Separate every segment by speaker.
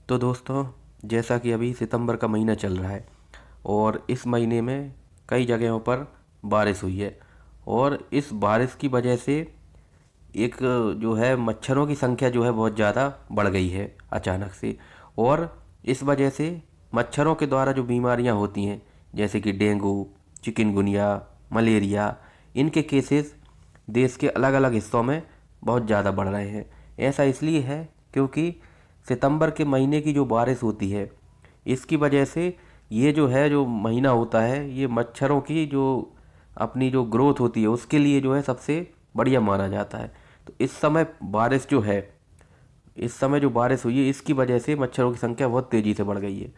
Speaker 1: तो दोस्तों, जैसा कि अभी सितंबर का महीना चल रहा है और इस महीने में कई जगहों पर बारिश हुई है। और इस बारिश की वजह से एक जो है मच्छरों की संख्या जो है बहुत ज़्यादा बढ़ गई है अचानक से। और इस वजह से मच्छरों के द्वारा जो बीमारियां होती हैं, जैसे कि डेंगू, चिकनगुनिया, मलेरिया, इनके केसेस देश के अलग अलग हिस्सों में बहुत ज़्यादा बढ़ रहे हैं। ऐसा इसलिए है क्योंकि सितंबर के महीने की जो बारिश होती है, इसकी वजह से ये जो है जो महीना होता है, ये मच्छरों की जो अपनी जो ग्रोथ होती है उसके लिए जो है सबसे बढ़िया माना जाता है। तो इस समय बारिश जो है, इस समय जो बारिश हुई है इसकी वजह से मच्छरों की संख्या बहुत तेज़ी से बढ़ गई है।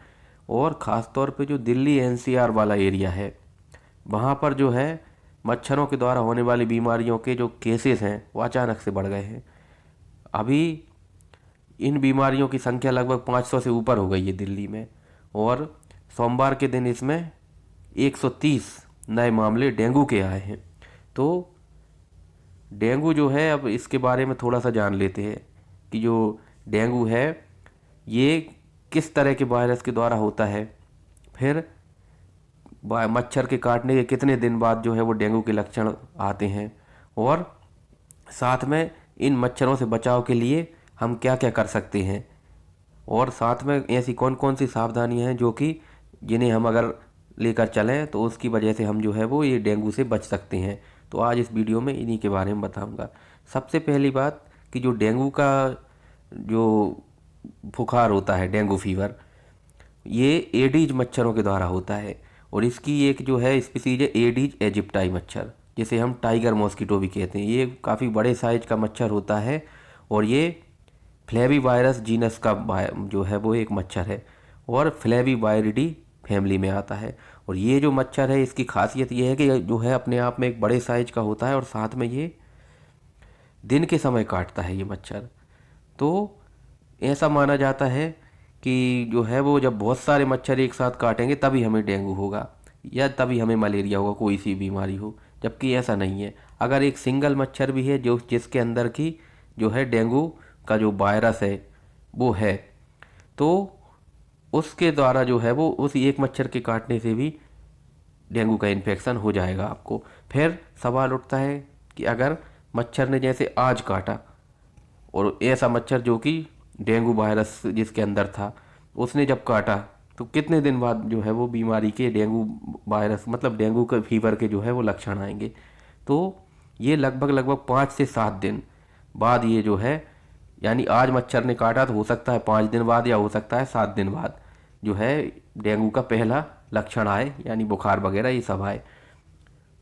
Speaker 1: और ख़ास तौर पे जो दिल्ली एनसीआर वाला एरिया है, वहाँ पर जो है मच्छरों के द्वारा होने वाली बीमारियों के जो केसेस हैं वो अचानक से बढ़ गए हैं। अभी इन बीमारियों की संख्या लगभग 500 से ऊपर हो गई है दिल्ली में। और सोमवार के दिन इसमें 130 नए मामले डेंगू के आए हैं। तो डेंगू जो है, अब इसके बारे में थोड़ा सा जान लेते हैं कि जो डेंगू है ये किस तरह के वायरस के द्वारा होता है। फिर मच्छर के काटने के कितने दिन बाद जो है वो डेंगू के लक्षण आते हैं। और साथ में इन मच्छरों से बचाव के लिए हम क्या क्या कर सकते हैं, और साथ में ऐसी कौन कौन सी सावधानियां हैं जो कि जिन्हें हम अगर लेकर चलें तो उसकी वजह से हम जो है वो ये डेंगू से बच सकते हैं। तो आज इस वीडियो में इन्हीं के बारे में बताऊंगा। सबसे पहली बात कि जो डेंगू का जो बुखार होता है, डेंगू फीवर, ये एडीज मच्छरों के द्वारा होता है। और इसकी एक जो है स्पीसीज है एडीज एजिप्टाई मच्छर, जिसे हम टाइगर मॉस्किटो भी कहते हैं। ये काफ़ी बड़े साइज का मच्छर होता है और ये फ्लेवी वायरस जीनस का जो है वो एक मच्छर है और फ्लेवी वायरिडी फैमिली में आता है। और ये जो मच्छर है इसकी खासियत ये है कि जो है अपने आप में एक बड़े साइज का होता है और साथ में ये दिन के समय काटता है ये मच्छर। तो ऐसा माना जाता है कि जो है वो जब बहुत सारे मच्छर एक साथ काटेंगे तभी हमें डेंगू होगा या तभी हमें मलेरिया होगा, कोई सी बीमारी हो। जबकि ऐसा नहीं है। अगर एक सिंगल मच्छर भी है जो जिसके अंदर की जो है डेंगू का जो वायरस है वो है, तो उसके द्वारा जो है वो उस एक मच्छर के काटने से भी डेंगू का इन्फेक्शन हो जाएगा आपको। फिर सवाल उठता है कि अगर मच्छर ने जैसे आज काटा और ऐसा मच्छर जो कि डेंगू वायरस जिसके अंदर था उसने जब काटा, तो कितने दिन बाद जो है वो बीमारी के डेंगू वायरस मतलब डेंगू के फीवर के जो है वो लक्षण आएंगे। तो ये लगभग लगभग 5 से 7 दिन बाद ये जो है, यानी आज मच्छर ने काटा तो हो सकता है 5 दिन बाद या हो सकता है 7 दिन बाद जो है डेंगू का पहला लक्षण आए, यानी बुखार वगैरह ये सब आए।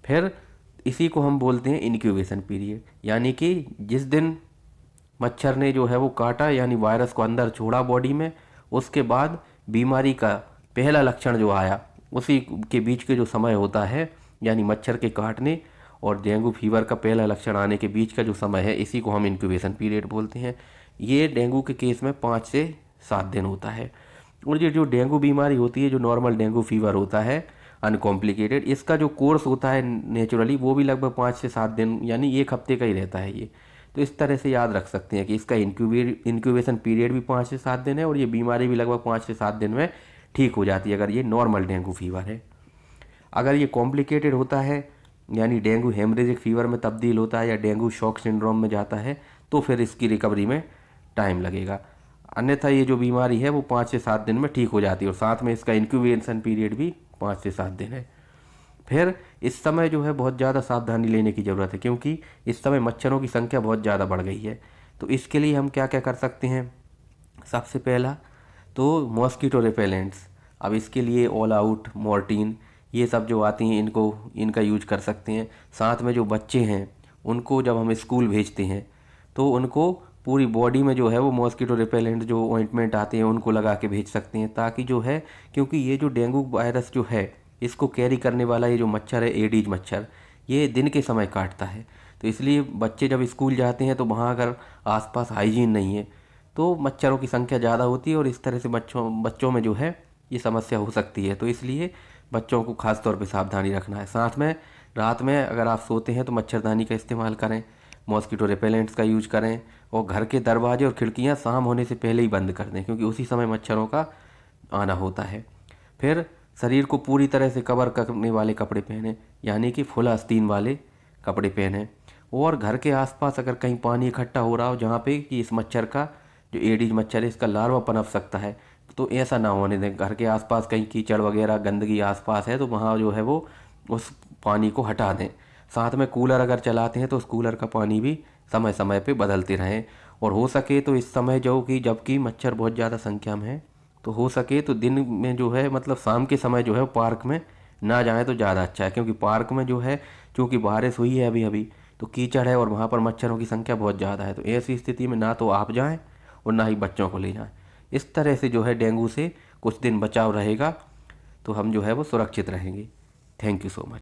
Speaker 1: फिर इसी को हम बोलते हैं इनक्यूबेशन पीरियड, यानी कि जिस दिन मच्छर ने जो है वो काटा यानी वायरस को अंदर छोड़ा बॉडी में, उसके बाद बीमारी का पहला लक्षण जो आया उसी के बीच के जो समय होता है, यानी मच्छर के काटने और डेंगू फीवर का पहला लक्षण आने के बीच का जो समय है, इसी को हम इंक्यूबेशन पीरियड बोलते हैं। ये डेंगू के केस में 5 से 7 दिन होता है। और ये जो डेंगू बीमारी होती है, जो नॉर्मल डेंगू फीवर होता है अनकॉम्प्लिकेटेड, इसका जो कोर्स होता है नेचुरली वो भी लगभग 5 से 7 दिन यानी एक हफ्ते का ही रहता है ये। तो इस तरह से याद रख सकते हैं कि इसका इंक्यूबेशन पीरियड भी 5 से 7 दिन है और ये बीमारी भी लगभग 5 से 7 दिन में ठीक हो जाती है अगर ये नॉर्मल डेंगू फीवर है। अगर ये कॉम्प्लिकेटेड होता है यानी डेंगू हेमरेजिक फीवर में तब्दील होता है या डेंगू शॉक सिंड्रोम में जाता है, तो फिर इसकी रिकवरी में टाइम लगेगा। अन्यथा ये जो बीमारी है वो 5 से 7 दिन में ठीक हो जाती है और साथ में इसका इंक्यूबेशन पीरियड भी 5 से 7 दिन है। फिर इस समय जो है बहुत ज़्यादा सावधानी लेने की ज़रूरत है क्योंकि इस समय मच्छरों की संख्या बहुत ज़्यादा बढ़ गई है। तो इसके लिए हम क्या क्या कर सकते हैं? सबसे पहला तो मॉस्किटो रिपेलेंट्स। अब इसके लिए ऑल आउट, मॉर्टीन, ये सब जो आती हैं इनका यूज कर सकते हैं। साथ में जो बच्चे हैं उनको जब हम स्कूल भेजते हैं तो उनको पूरी बॉडी में जो है वो मॉस्किटो रिपेलेंट जो ऑइंटमेंट आते हैं उनको लगा के भेज सकते हैं, ताकि जो है, क्योंकि ये जो डेंगू वायरस जो है इसको कैरी करने वाला ये जो मच्छर है एडीज मच्छर, ये दिन के समय काटता है। तो इसलिए बच्चे जब स्कूल जाते हैं तो वहाँ अगर आसपास हाइजीन नहीं है तो मच्छरों की संख्या ज़्यादा होती है और इस तरह से बच्चों में जो है ये समस्या हो सकती है। तो इसलिए बच्चों को खास तौर पे सावधानी रखना है। साथ में रात में अगर आप सोते हैं तो मच्छरदानी का इस्तेमाल करें, मॉस्किटो रिपेलेंट्स का यूज करें और घर के दरवाजे और खिड़कियां शाम होने से पहले ही बंद कर दें, क्योंकि उसी समय मच्छरों का आना होता है। फिर शरीर को पूरी तरह से कवर करने वाले कपड़े पहने, यानी कि फुल आस्तीन वाले कपड़े पहने। और घर के आसपास अगर कहीं पानी इकट्ठा हो रहा हो जहाँ पे कि इस मच्छर का, जो एडीज मच्छर है, इसका लार्वा पनप सकता है, तो ऐसा ना होने दें। घर के आसपास कहीं कीचड़ वगैरह गंदगी आसपास है तो वहाँ जो है वो उस पानी को हटा दें। साथ में कूलर अगर चलाते हैं तो उस कूलर का पानी भी समय समय पे बदलते रहें। और हो सके तो इस समय जो कि जबकि मच्छर बहुत ज़्यादा संख्या में है, तो हो सके तो दिन में जो है मतलब शाम के समय जो है पार्क में ना जाएं तो ज़्यादा अच्छा है, क्योंकि पार्क में जो है क्योंकि बारिश हुई है अभी अभी, तो कीचड़ है और वहाँ पर मच्छरों की संख्या बहुत ज़्यादा है। तो ऐसी स्थिति में ना तो आप जाएं और ना ही बच्चों को ले जाएं। इस तरह से जो है डेंगू से कुछ दिन बचाव रहेगा, तो हम जो है वो सुरक्षित रहेंगे। Thank you so much.